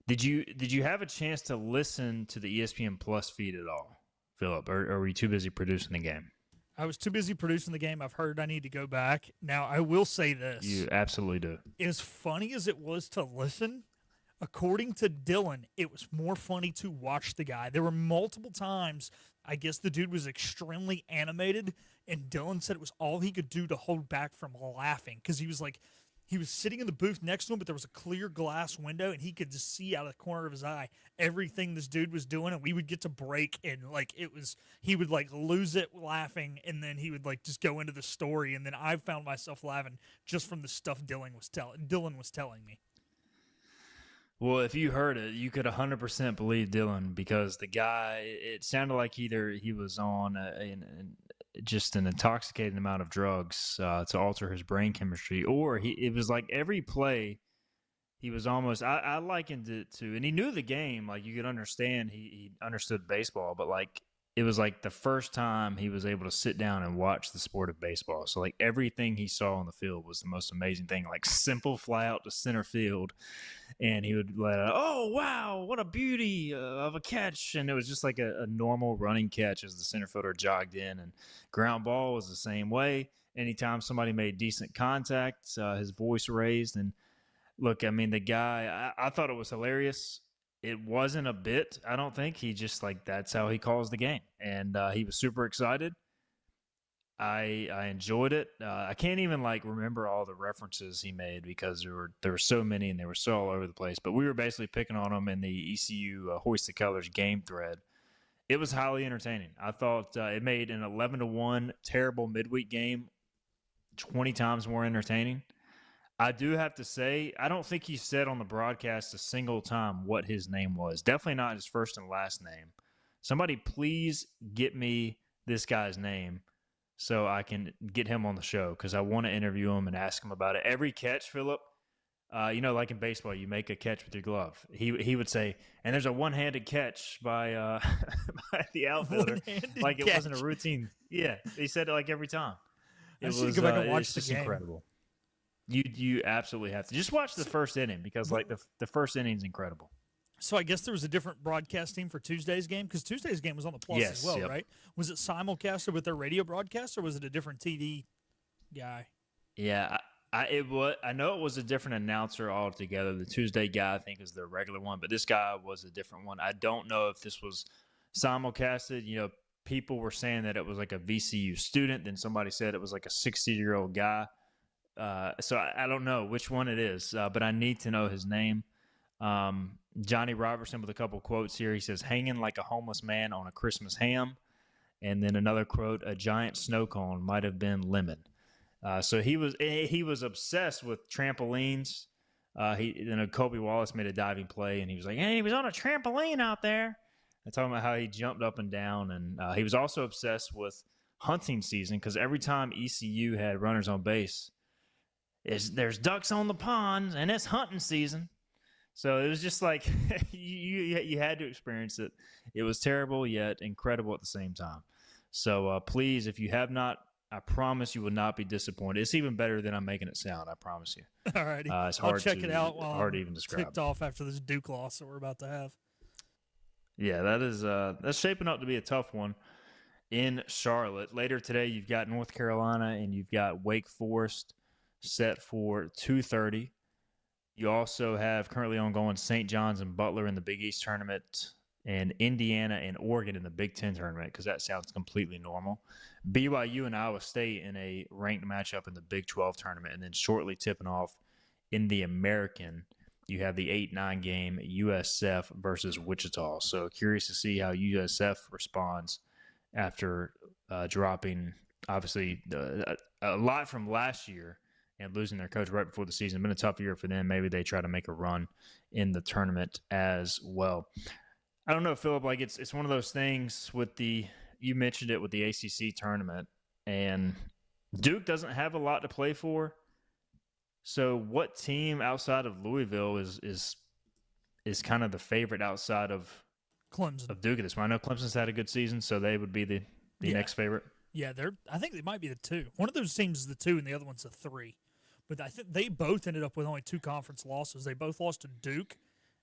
Did you have a chance to listen to the ESPN Plus feed at all, Philip, or were you too busy producing the game? I was too busy producing the game. I've heard I need to go back. Now, I will say this. You absolutely do. As funny as it was to listen, according to Dylan, it was more funny to watch the guy. There were multiple times, I guess the dude was extremely animated, and Dylan said it was all he could do to hold back from laughing because he was sitting in the booth next to him, but there was a clear glass window, and he could just see out of the corner of his eye everything this dude was doing, and we would get to break, and he would lose it laughing, and then he would just go into the story, and then I found myself laughing just from the stuff Dylan was telling me. Well, if you heard it, you could 100% believe Dylan because the guy, it sounded like either he was on just an intoxicating amount of drugs to alter his brain chemistry, or it was like every play he was almost, I likened it to, and he knew the game, like you could understand, he understood baseball, but like it was like the first time he was able to sit down and watch the sport of baseball. So like everything he saw on the field was the most amazing thing, like simple fly out to center field. And he would let out, oh, wow, what a beauty of a catch. And it was just like a normal running catch as the center fielder jogged in. And ground ball was the same way. Anytime somebody made decent contact, his voice raised. And look, I mean, the guy, I thought it was hilarious. It wasn't a bit, I don't think. He just like, that's how he calls the game. And he was super excited. I enjoyed it. I can't even like remember all the references he made because there were so many and they were so all over the place. But we were basically picking on him in the ECU Hoist the Colors game thread. It was highly entertaining. I thought it made an 11-1 terrible midweek game 20 times more entertaining. I do have to say, I don't think he said on the broadcast a single time what his name was. Definitely not his first and last name. Somebody please get me this guy's name so I can get him on the show because I want to interview him and ask him about it. Every catch, Philip, like in baseball, you make a catch with your glove. He would say, and there's a one-handed catch by by the outfielder. Like it wasn't a routine. Yeah, he said it like every time. I should go back and watch the just game. Incredible. You absolutely have to. Just watch the first inning because like the first inning's incredible. So I guess there was a different broadcast team for Tuesday's game because Tuesday's game was on the Plus as well, right? Was it simulcasted with their radio broadcast or was it a different TV guy? Yeah, I know it was a different announcer altogether. The Tuesday guy, I think, is the regular one, but this guy was a different one. I don't know if this was simulcasted. You know, people were saying that it was like a VCU student. Then somebody said it was like a 60-year-old guy. So I don't know which one it is, but I need to know his name. Johnny Robertson with a couple quotes here. He says, hanging like a homeless man on a Christmas ham. And then another quote, a giant snow cone might have been lemon. So he was obsessed with trampolines. Kobe Wallace made a diving play, and he was like, hey, he was on a trampoline out there. And talking about how he jumped up and down. And he was also obsessed with hunting season because every time ECU had runners on base, there's ducks on the pond, and it's hunting season. So it was just like you had to experience it. It was terrible yet incredible at the same time. So please, if you have not, I promise you will not be disappointed. It's even better than I'm making it sound. I promise you. All righty. It's hard I'll check it out while hard to I'm even describe. ticked off after this Duke loss that we're about to have. Yeah, that's shaping up to be a tough one in Charlotte. Later today, you've got North Carolina and you've got Wake Forest set for 2:30. You also have currently ongoing St. John's and Butler in the Big East tournament and Indiana and Oregon in the Big Ten tournament because that sounds completely normal. BYU and Iowa State in a ranked matchup in the Big 12 tournament, and then shortly tipping off in the American, you have the 8-9 game USF versus Wichita. So curious to see how USF responds after dropping, obviously, a lot from last year and losing their coach right before the season. It's been a tough year for them. Maybe they try to make a run in the tournament as well. I don't know, Philip, like it's one of those things with you mentioned it with the ACC tournament, and Duke doesn't have a lot to play for. So what team outside of Louisville is kind of the favorite outside of Clemson, of Duke at this point? I know Clemson's had a good season, so they would be the next favorite. Yeah, I think they might be the 2. One of those teams is the 2, and the other one's the 3. But I think they both ended up with only 2 conference losses. They both lost to Duke,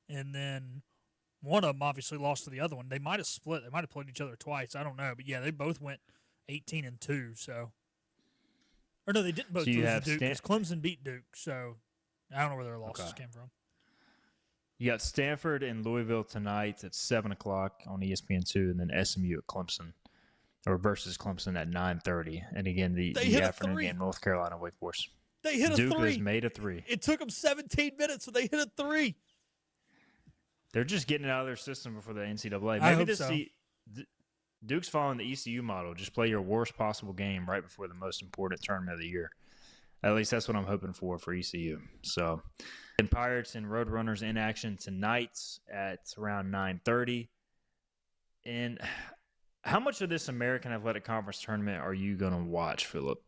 and then one of them obviously lost to the other one. They might have split. They might have played each other twice. I don't know. But, yeah, they both went 18-2. So, or no, they didn't both lose to Duke because Clemson beat Duke. So, I don't know where their losses came from. You got Stanford and Louisville tonight at 7 o'clock on ESPN2, and then SMU at Clemson. Or versus Clemson at 9:30, and again the afternoon game, North Carolina, Wake Forest. They hit a 3. Duke has made a 3. It took them 17 minutes, but they hit a 3. They're just getting it out of their system before the NCAA. I hope so. Duke's following the ECU model. Just play your worst possible game right before the most important tournament of the year. At least that's what I'm hoping for ECU. So, and Pirates and Roadrunners in action tonight at around 9:30. And how much of this American Athletic Conference tournament are you going to watch, Philip,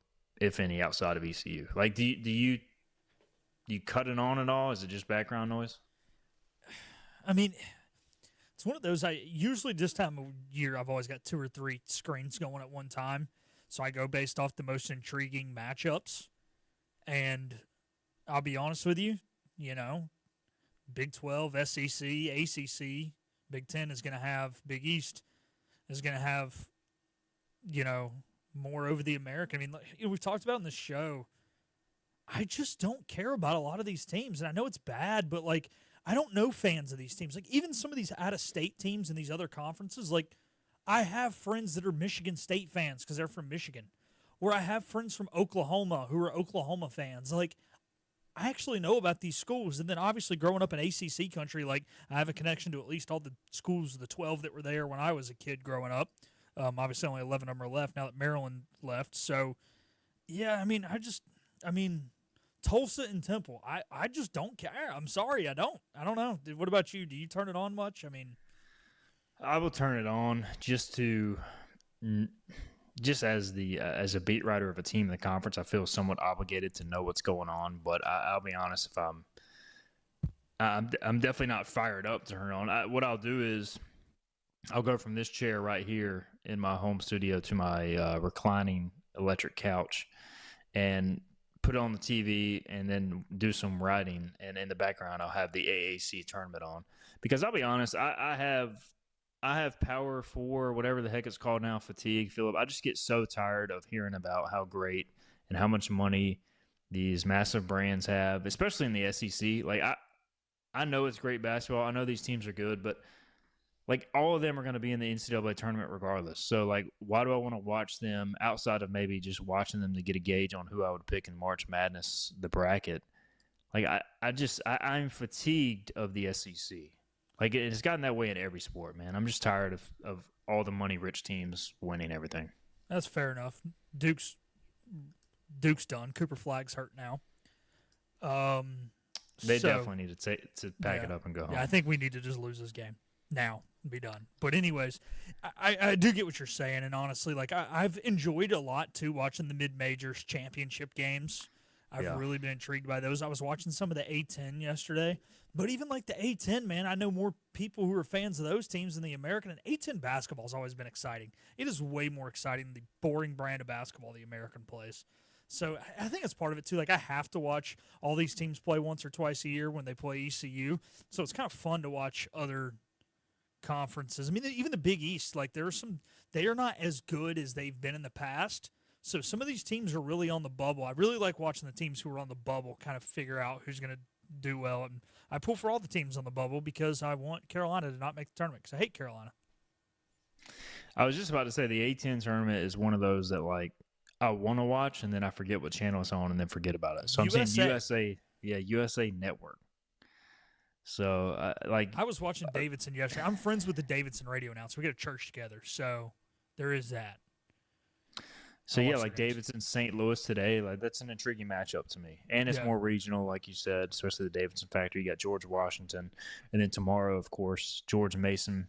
if any, outside of ECU? Like, do you cut it on at all? Is it just background noise? I mean, it's one of those. Usually this time of year, I've always got 2 or 3 screens going at one time, so I go based off the most intriguing matchups. And I'll be honest with you, Big 12, SEC, ACC, Big 10 is going to have, Big East is going to have, more over the American. I mean, we've talked about in the show, I just don't care about a lot of these teams. And I know it's bad, but, I don't know fans of these teams. Even some of these out-of-state teams in these other conferences, I have friends that are Michigan State fans because they're from Michigan. Or I have friends from Oklahoma who are Oklahoma fans. I actually know about these schools. And then obviously growing up in ACC country, I have a connection to at least all the schools, the 12 that were there when I was a kid growing up. Obviously only 11 of them are left now that Maryland left. So, yeah, Tulsa and Temple, I just don't care. I'm sorry, I don't know. What about you? Do you turn it on much? I will turn it on just as a beat writer of a team in the conference. I feel somewhat obligated to know what's going on, but I'll be honest, if I'm definitely not fired up to turn it on. What I'll do is I'll go from this chair right here in my home studio to my reclining electric couch and put it on the TV and then do some writing. And in the background, I'll have the AAC tournament on, because I'll be honest, I have power for whatever the heck it's called now, fatigue, Philip. I just get so tired of hearing about how great and how much money these massive brands have, especially in the SEC. I know it's great basketball. I know these teams are good, but all of them are going to be in the NCAA tournament regardless. So why do I want to watch them outside of maybe just watching them to get a gauge on who I would pick in March Madness, the bracket? I'm fatigued of the SEC. It's gotten that way in every sport, man. I'm just tired of all the money-rich teams winning everything. That's fair enough. Duke's done. Cooper Flagg's hurt now. They definitely need to pack it up and go home. Yeah, I think we need to just lose this game now and be done. But anyways, I do get what you're saying, and honestly, I've enjoyed a lot too watching the mid-majors championship games. I've really been intrigued by those. I was watching some of the A10 yesterday, but even the A10, man, I know more people who are fans of those teams than the American, and A10 basketball has always been exciting. It is way more exciting than the boring brand of basketball the American plays. So I think it's part of it too. I have to watch all these teams play once or twice a year when they play ECU, so it's kind of fun to watch other conferences. Even the Big East, they are not as good as they've been in the past. So some of these teams are really on the bubble. I really like watching the teams who are on the bubble kind of figure out who's going to do well. And I pull for all the teams on the bubble because I want Carolina to not make the tournament because I hate Carolina. I was just about to say the A10 tournament is one of those that I want to watch and then I forget what channel it's on and then forget about it. So I'm saying USA Network. So I was watching Davidson yesterday. I'm friends with the Davidson radio announcer. We go to church together, so there is that. So Davidson, St. Louis today, that's an intriguing matchup to me, and it's more regional, like you said, especially the Davidson factor. You got George Washington, and then tomorrow, of course, George Mason,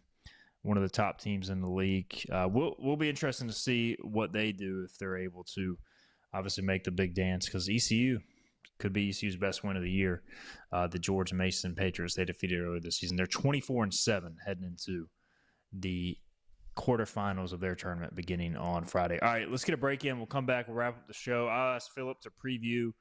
one of the top teams in the league. Will be interesting to see what they do if they're able to, obviously, make the big dance, because ECU could be ECU's best win of the year. The George Mason Patriots, they defeated earlier this season. They're 24-7 heading into the quarterfinals of their tournament beginning on Friday. All right, let's get a break in. We'll come back. We'll wrap up the show. I'll ask Philip to preview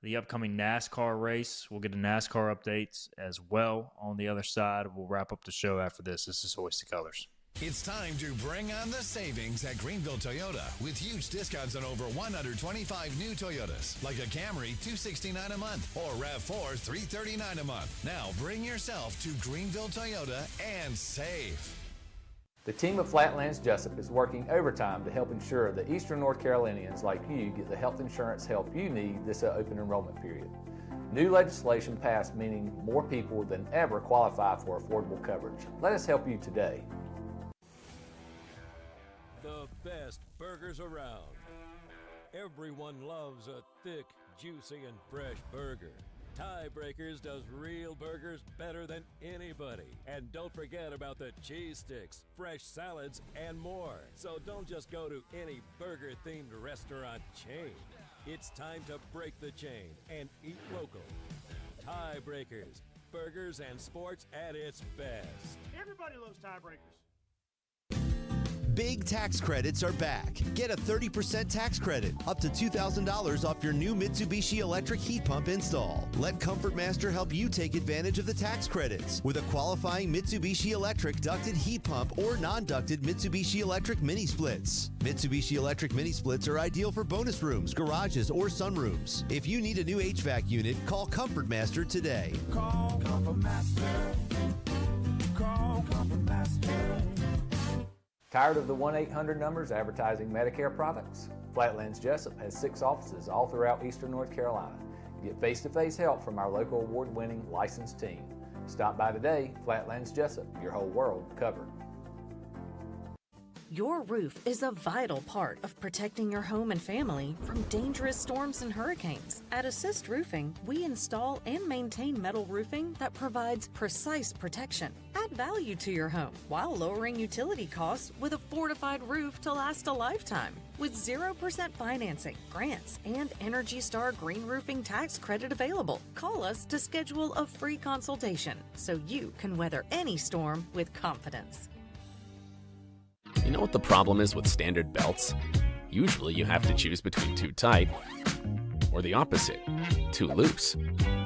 the upcoming NASCAR race. We'll get a NASCAR updates as well on the other side. We'll wrap up the show after this. This is Hoist the Colors. It's time to bring on the savings at Greenville Toyota with huge discounts on over 125 new Toyotas, like a Camry $269 a month or RAV4 $339 a month. Now bring yourself to Greenville Toyota and save. The team of Flatlands Jessup is working overtime to help ensure that Eastern North Carolinians like you get the health insurance help you need this open enrollment period. New legislation passed meaning more people than ever qualify for affordable coverage. Let us help you today. The best burgers around. Everyone loves a thick, juicy, and fresh burger. Tiebreakers does real burgers better than anybody. And don't forget about the cheese sticks, fresh salads, and more. So don't just go to any burger-themed restaurant chain. It's time to break the chain and eat local. Tiebreakers, burgers and sports at its best. Everybody loves Tiebreakers. Big tax credits are back. Get a 30% tax credit, up to $2,000 off your new Mitsubishi electric heat pump install. Let Comfort Master help you take advantage of the tax credits with a qualifying Mitsubishi electric ducted heat pump or non-ducted Mitsubishi electric mini splits. Mitsubishi electric mini splits are ideal for bonus rooms, garages, or sunrooms. If you need a new HVAC unit, call Comfort Master today. Call Comfort Master. Call Comfort Master. Tired of the 1-800 numbers advertising Medicare products? Flatlands Jessup has 6 offices all throughout eastern North Carolina. You get face-to-face help from our local award-winning licensed team. Stop by today. Flatlands Jessup, your whole world covered. Your roof is a vital part of protecting your home and family from dangerous storms and hurricanes. At Assist Roofing, we install and maintain metal roofing that provides precise protection. Add value to your home while lowering utility costs with a fortified roof to last a lifetime. With 0% financing, grants, and Energy Star Green Roofing tax credit available. Call us to schedule a free consultation so you can weather any storm with confidence. You know what the problem is with standard belts? Usually you have to choose between too tight or the opposite, too loose.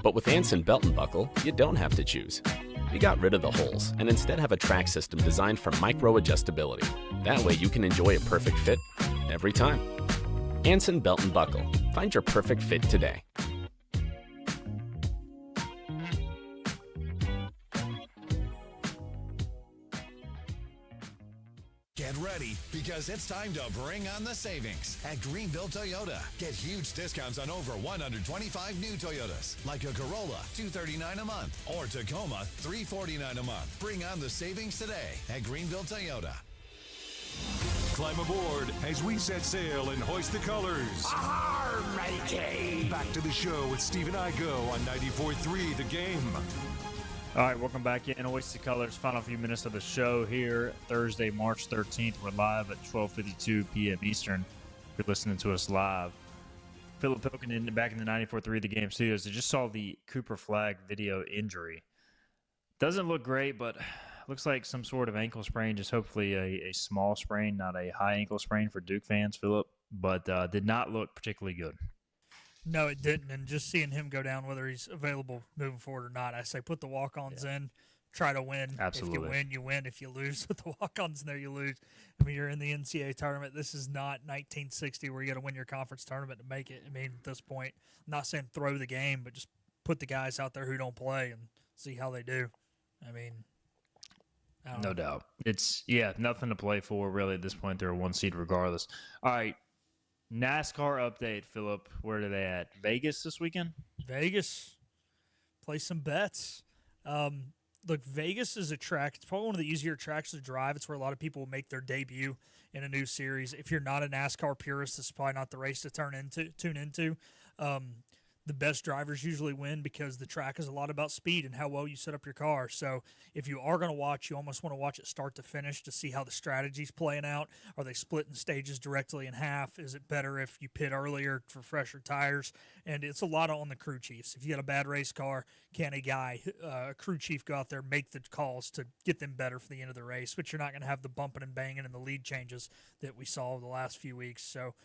But with Anson Belt & Buckle, you don't have to choose. We got rid of the holes and instead have a track system designed for micro-adjustability. That way you can enjoy a perfect fit every time. Anson Belt & Buckle. Find your perfect fit today. Get ready, because it's time to bring on the savings at Greenville Toyota. Get huge discounts on over 125 new Toyotas, like a Corolla, $239 a month, or Tacoma, $349 a month. Bring on the savings today at Greenville Toyota. Climb aboard as we set sail and hoist the colors. Arr, matey! Back to the show with Steve and I go on 94.3 The Game. All right, welcome back in Hoist the Colors. Final few minutes of the show here, Thursday, March 13th. We're live at 12:52 p.m. Eastern. If you're listening to us live. Philip Pilkington back in the 94.3 The Game studios. I just saw the Cooper Flagg video injury. Doesn't look great, but looks like some sort of ankle sprain, just hopefully a small sprain, not a high ankle sprain for Duke fans, Philip, but did not look particularly good. No, it didn't. And just seeing him go down, whether he's available moving forward or not, I say put the walk-ons in, try to win. Absolutely. If you win, you win. If you lose with the walk-ons in there, you lose. I mean, you're in the NCAA tournament. This is not 1960 where you got to win your conference tournament to make it. I mean, at this point, I'm not saying throw the game, but just put the guys out there who don't play and see how they do. I mean, I don't know. No doubt. It's, nothing to play for, really, at this point. They're a 1 seed regardless. All right. NASCAR update, Philip. Where are they at? Vegas this weekend? Vegas. Play some bets. Look, Vegas is a track. It's probably one of the easier tracks to drive. It's where a lot of people will make their debut in a new series. If you're not a NASCAR purist, this is probably not the race to tune into. The best drivers usually win because the track is a lot about speed and how well you set up your car. So if you are going to watch, you almost want to watch it start to finish to see how the strategy's playing out. Are they splitting stages directly in half? Is it better if you pit earlier for fresher tires? And it's a lot on the crew chiefs. If you got a bad race car, can a crew chief go out there, make the calls to get them better for the end of the race? But you're not going to have the bumping and banging and the lead changes that we saw the last few weeks. So,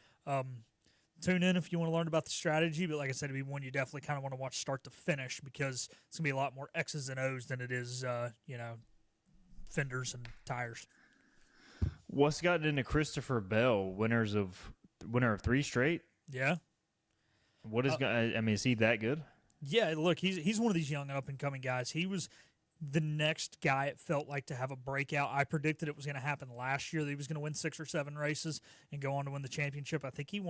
tune in if you want to learn about the strategy, but like I said, it'd be one you definitely kind of want to watch start to finish because it's going to be a lot more X's and O's than it is, fenders and tires. What's gotten into Christopher Bell, winner of 3 straight? Yeah. What is is he that good? Yeah, look, he's one of these young up-and-coming guys. He was the next guy it felt like to have a breakout. I predicted it was going to happen last year, that he was going to win 6 or 7 races and go on to win the championship. I think he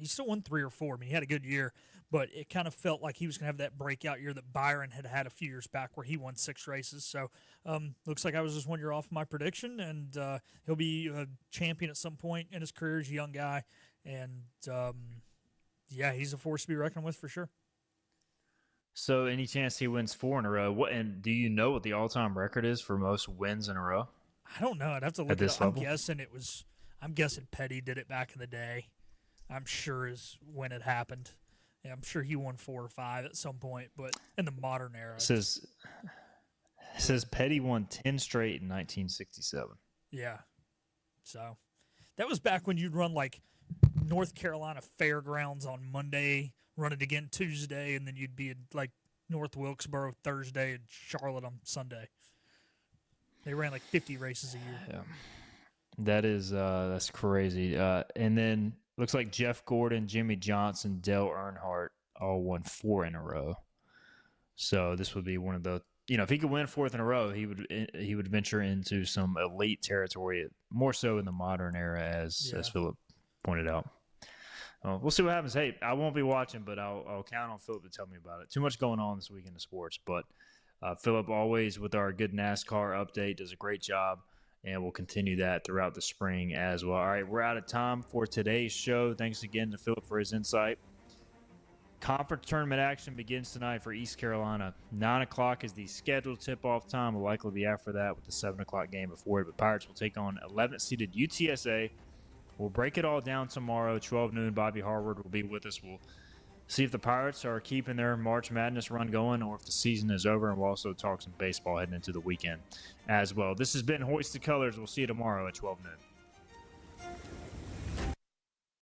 still won 3 or 4. I mean, he had a good year, but it kind of felt like he was going to have that breakout year that Byron had a few years back where he won 6 races. So looks like I was just 1 year off my prediction, and he'll be a champion at some point in his career as a young guy. And, yeah, he's a force to be reckoned with for sure. So any chance he wins 4 in a row? And do you know what the all-time record is for most wins in a row? I don't know. I'd have to look at this it up. level? I'm guessing Petty did it back in the day. I'm sure is when it happened. Yeah, I'm sure he won 4 or 5 at some point, but in the modern era. It says Petty won 10 straight in 1967. Yeah. So that was back when you'd run like North Carolina Fairgrounds on Monday, run it again Tuesday, and then you'd be in like North Wilkesboro Thursday and Charlotte on Sunday. They ran like 50 races a year. Yeah. That is that's crazy. And then looks like Jeff Gordon, Jimmy Johnson, Dale Earnhardt all won 4 in a row. So this would be one of the, if he could win 4th in a row, he would venture into some elite territory, more so in the modern era, as Philip pointed out. We'll see what happens. Hey, I won't be watching, but I'll count on Philip to tell me about it. Too much going on this weekend in sports, but Philip always with our good NASCAR update does a great job, and we'll continue that throughout the spring as well. All right, we're out of time for today's show. Thanks again to Philip for his insight. Conference tournament action begins tonight for East Carolina. 9 o'clock is the scheduled tip-off time. Will likely be after that with the 7 o'clock game before it. But Pirates will take on 11th-seeded UTSA. We'll break it all down tomorrow, 12 noon. Bobby Harward will be with us. We'll see if the Pirates are keeping their March Madness run going or if the season is over. And we'll also talk some baseball heading into the weekend as well. This has been Hoist the Colors. We'll see you tomorrow at 12 noon.